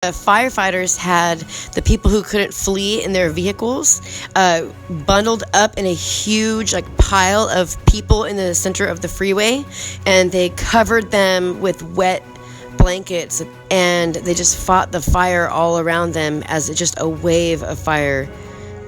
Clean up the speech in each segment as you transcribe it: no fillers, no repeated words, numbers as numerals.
Firefighters had the people who couldn't flee in their vehicles bundled up in a huge pile of people in the center of the freeway, and they covered them with wet blankets, and they just fought the fire all around them as just a wave of fire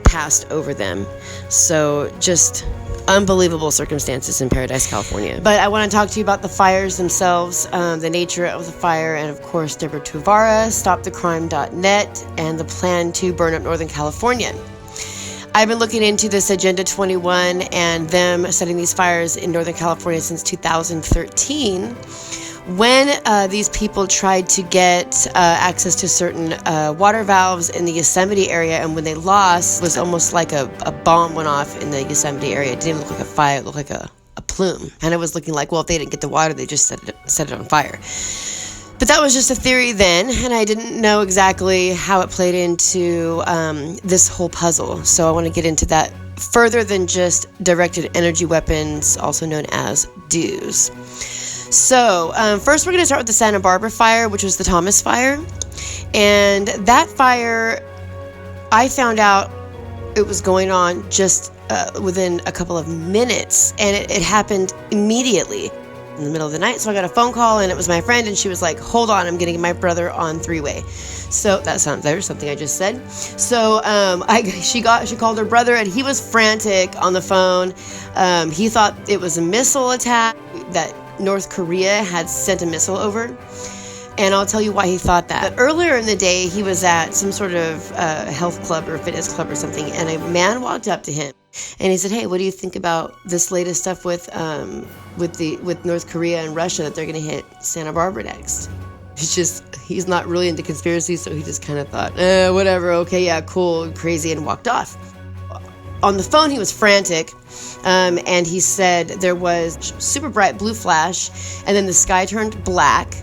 passed over them. So just unbelievable circumstances in Paradise, California. But I want to talk to you about the fires themselves, the nature of the fire, and of course Deborah Tovares, stopthecrime.net, and the plan to burn up Northern California. I've been looking into this Agenda 21 and them setting these fires in Northern California since 2013. When these people tried to get access to certain water valves in the Yosemite area, and when they lost, it was almost like a bomb went off in the Yosemite area. It didn't look like a fire, it looked like a plume. And it was looking like, well, if they didn't get the water, they just set it on fire. But that was just a theory then, and I didn't know exactly how it played into this whole puzzle. So I want to get into that further than just directed energy weapons, also known as DEWs. So first we're going to start with the Santa Barbara fire, which was the Thomas fire. And that fire, I found out it was going on just within a couple of minutes, and it happened immediately in the middle of the night. So I got a phone call, and it was my friend, and she was like, hold on, I'm getting my brother on three-way. So that sounds, there's something I just said. So she called her brother, and he was frantic on the phone. He thought it was a missile attack, that North Korea had sent a missile over, and I'll tell you why he thought that. But earlier in the day, he was at some sort of health club or fitness club or something, and a man walked up to him, and he said, "Hey, what do you think about this latest stuff with North Korea and Russia, that they're going to hit Santa Barbara next?" He's not really into conspiracies, so he just kind of thought, whatever, okay, yeah, cool, crazy, and walked off. On the phone, he was frantic, and he said there was super bright blue flash, and then the sky turned black,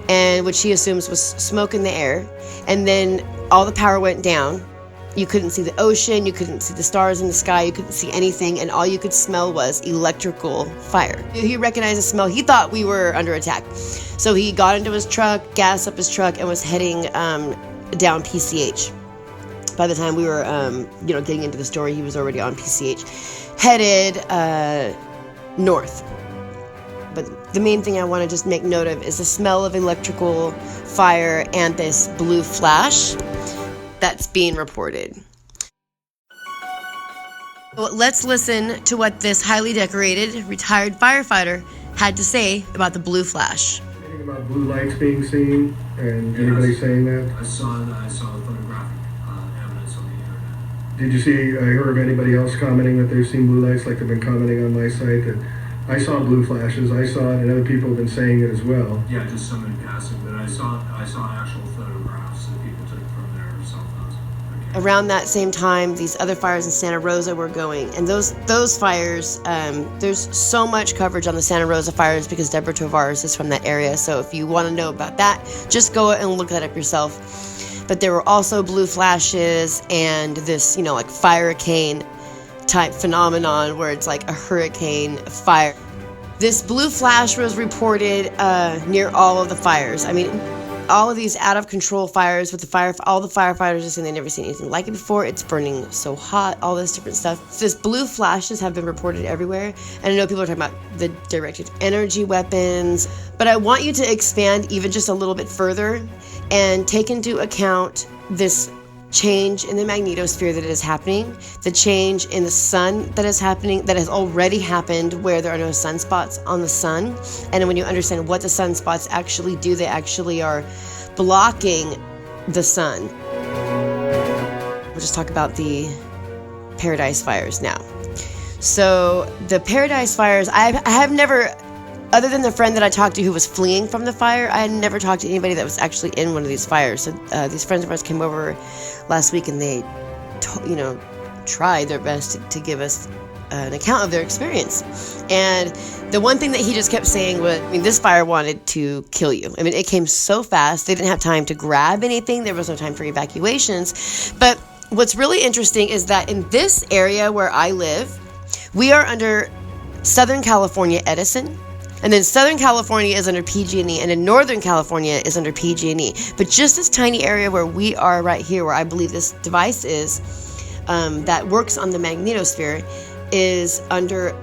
and which he assumes was smoke in the air, and then all the power went down. You couldn't see the ocean, you couldn't see the stars in the sky, you couldn't see anything, and all you could smell was electrical fire. He recognized the smell. He thought we were under attack. So he got into his truck, gassed up his truck, and was heading down PCH. By the time we were, getting into the story, he was already on PCH, headed north. But the main thing I want to just make note of is the smell of electrical fire and this blue flash that's being reported. Well, let's listen to what this highly decorated retired firefighter had to say about the blue flash. Anything about blue lights being seen, and anybody saying that? I saw the photographic evidence on the internet. Did you see, I heard of anybody else commenting that they've seen blue lights, like they've been commenting on my site, that I saw blue flashes, I saw it, and other people have been saying it as well. Yeah, just some in passing, but I saw actual photographs that people took from their cell phones. Around that same time, these other fires in Santa Rosa were going, and those fires, there's so much coverage on the Santa Rosa fires because Deborah Tovares is from that area, so if you want to know about that, just go and look that up yourself. But there were also blue flashes and this, like fire-cane type phenomenon where it's like a hurricane fire. This blue flash was reported near all of the fires. I mean, all of these out of control fires with all the firefighters are saying they've never seen anything like it before. It's burning so hot, all this different stuff. This blue flashes have been reported everywhere. And I know people are talking about the directed energy weapons, but I want you to expand even just a little bit further and take into account this change in the magnetosphere that is happening, the change in the sun that is happening, that has already happened, where there are no sunspots on the sun. And when you understand what the sunspots actually do, they actually are blocking the sun. We'll just talk about the Paradise fires now. So the Paradise fires, I have never, other than the friend that I talked to who was fleeing from the fire, I had never talked to anybody that was actually in one of these fires. So these friends of ours came over last week, and they, tried their best to give us an account of their experience. And the one thing that he just kept saying was, this fire wanted to kill you. It came so fast, they didn't have time to grab anything. There was no time for evacuations. But what's really interesting is that in this area where I live, we are under Southern California Edison. And then Southern California is under PG&E, and in Northern California is under PG&E. But just this tiny area where we are right here, where I believe this device is, that works on the magnetosphere, is under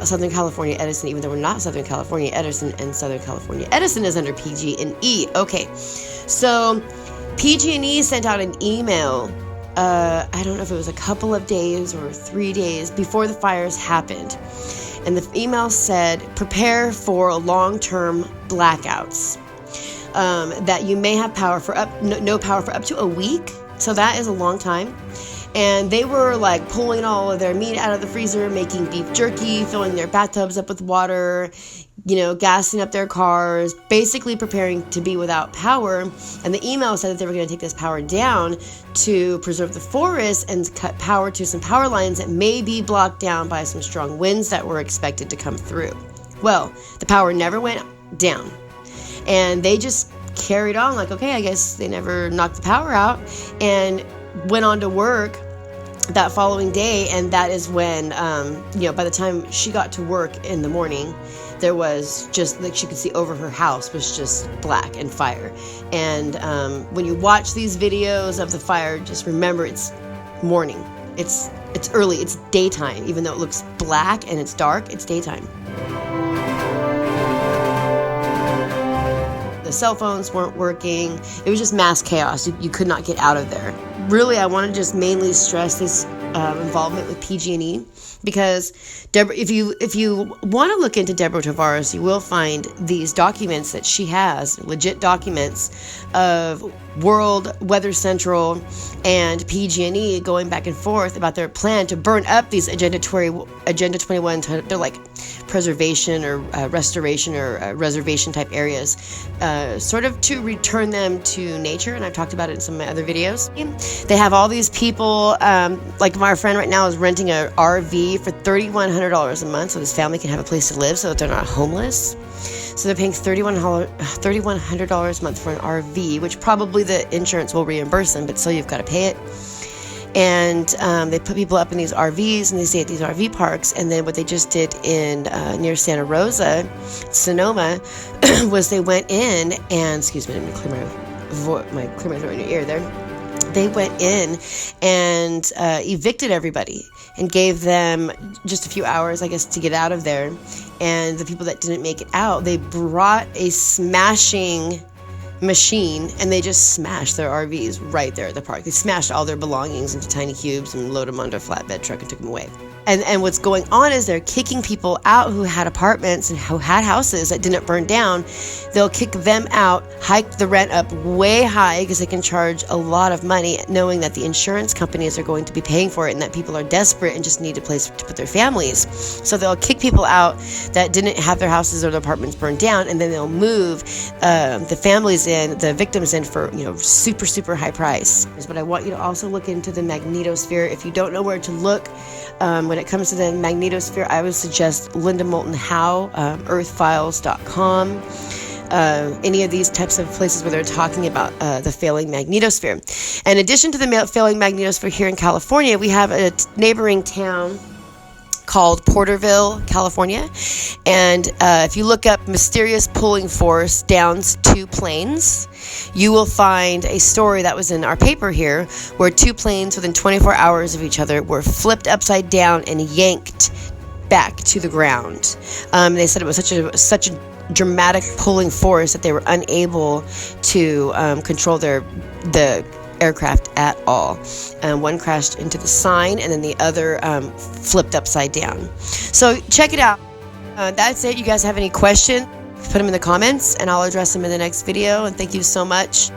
Southern California Edison, even though we're not Southern California Edison, and Southern California Edison is under PG&E. Okay, so PG&E sent out an email, I don't know if it was a couple of days or 3 days before the fires happened. And the email said, prepare for long-term blackouts, that you may have power for no power for up to a week. So that is a long time. And they were like pulling all of their meat out of the freezer, making beef jerky, filling their bathtubs up with water, gassing up their cars, basically preparing to be without power. And the email said that they were going to take this power down to preserve the forest and cut power to some power lines that may be blocked down by some strong winds that were expected to come through. Well, the power never went down. And they just carried on like, okay, I guess they never knocked the power out, and went on to work that following day. And that is when, by the time she got to work in the morning, there was just, like, she could see over her house was just black and fire. And when you watch these videos of the fire, just remember it's morning. It's early. It's daytime. Even though it looks black and it's dark, it's daytime. The cell phones weren't working. It was just mass chaos. You could not get out of there. Really, I want to just mainly stress this involvement with PG&E, because Deborah, if you want to look into Deborah Tovares, you will find these documents that she has, legit documents of World Weather Central and PG&E going back and forth about their plan to burn up these Agenda 21, they're like preservation or restoration or reservation type areas, sort of to return them to nature. And I've talked about it in some of my other videos. They have all these people, like my friend right now is renting an RV for $3,100 a month so his family can have a place to live so that they're not homeless. So they're paying $3,100 a month for an RV, which probably the insurance will reimburse them, but still you've got to pay it. And they put people up in these RVs, and they stay at these RV parks. And then what they just did in near Santa Rosa, Sonoma, was they went in and, excuse me, let me clear my throat in your ear there. They went in and evicted everybody and gave them just a few hours, I guess, to get out of there. And the people that didn't make it out, they brought a smashing machine and they just smashed their RVs right there at the park. They smashed all their belongings into tiny cubes and loaded them onto a flatbed truck and took them away. And what's going on is they're kicking people out who had apartments and who had houses that didn't burn down. They'll kick them out, hike the rent up way high because they can charge a lot of money, knowing that the insurance companies are going to be paying for it and that people are desperate and just need a place to put their families. So they'll kick people out that didn't have their houses or their apartments burned down, and then they'll move the families in, the victims in, for super, super high price. But I want you to also look into the magnetosphere. If you don't know where to look, when it comes to the magnetosphere, I would suggest Linda Moulton Howe, earthfiles.com, any of these types of places where they're talking about the failing magnetosphere. In addition to the failing magnetosphere here in California, we have a neighboring town called Porterville, California. And if you look up mysterious pulling force downs two planes, you will find a story that was in our paper here where two planes within 24 hours of each other were flipped upside down and yanked back to the ground. They said it was such a dramatic pulling force that they were unable to control the aircraft at all. One crashed into the sign, and then the other flipped upside down. So check it out. That's it. You guys have any questions? Put them in the comments, and I'll address them in the next video. And thank you so much.